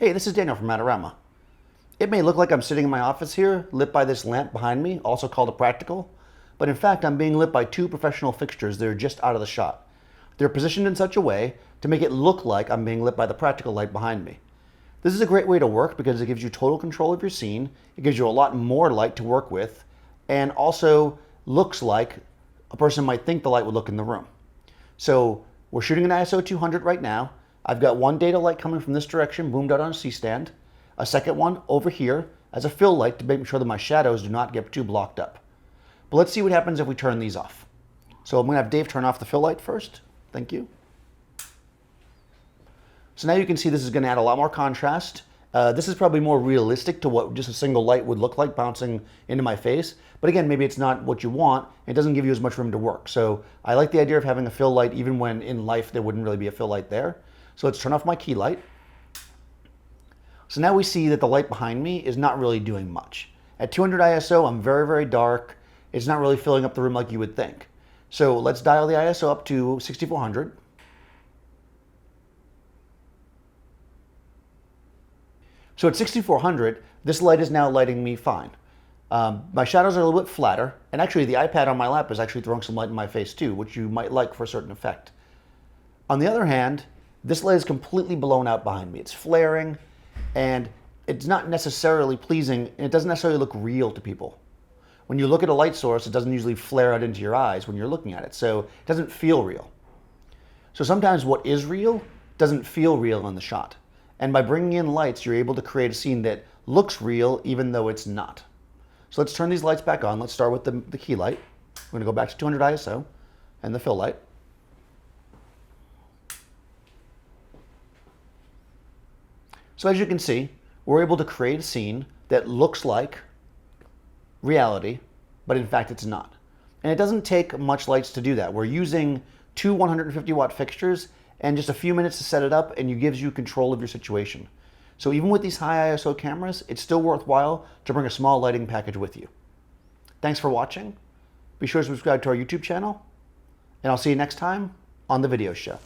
Hey, this is Daniel from Adorama. It may look like I'm sitting in my office here, lit by this lamp behind me, also called a practical, but in fact I'm being lit by two professional fixtures that are just out of the shot. They're positioned in such a way to make it look like I'm being lit by the practical light behind me. This is a great way to work because it gives you total control of your scene, it gives you a lot more light to work with, and also looks like a person might think the light would look in the room. So we're shooting an ISO 200 right now. I've got one data light coming from this direction, boomed out on a C-stand. A second one over here as a fill light to make sure that my shadows do not get too blocked up. But let's see what happens if we turn these off. So I'm going to have Dave turn off the fill light first. Thank you. So now you can see this is going to add a lot more contrast. This is probably more realistic to what just a single light would look like bouncing into my face. But again, maybe it's not what you want. It doesn't give you as much room to work. So I like the idea of having a fill light even when in life there wouldn't really be a fill light there. So let's turn off my key light. So now we see that the light behind me is not really doing much. At 200 ISO, I'm very, very dark. It's not really filling up the room like you would think. So let's dial the ISO up to 6400. So at 6400, this light is now lighting me fine. My shadows are a little bit flatter, and actually the iPad on my lap is actually throwing some light in my face too, which you might like for a certain effect. On the other hand, this light is completely blown out behind me. It's flaring, and it's not necessarily pleasing, and it doesn't necessarily look real to people. When you look at a light source, it doesn't usually flare out into your eyes when you're looking at it, so it doesn't feel real. So sometimes what is real doesn't feel real in the shot. And by bringing in lights, you're able to create a scene that looks real even though it's not. So let's turn these lights back on. Let's start with the key light. We're gonna go back to 200 ISO and the fill light. So as you can see, we're able to create a scene that looks like reality, but in fact it's not. And it doesn't take much lights to do that. We're using two 150 watt fixtures and just a few minutes to set it up, and it gives you control of your situation. So even with these high ISO cameras, it's still worthwhile to bring a small lighting package with you. Thanks for watching. Be sure to subscribe to our YouTube channel, and I'll see you next time on The Video Show.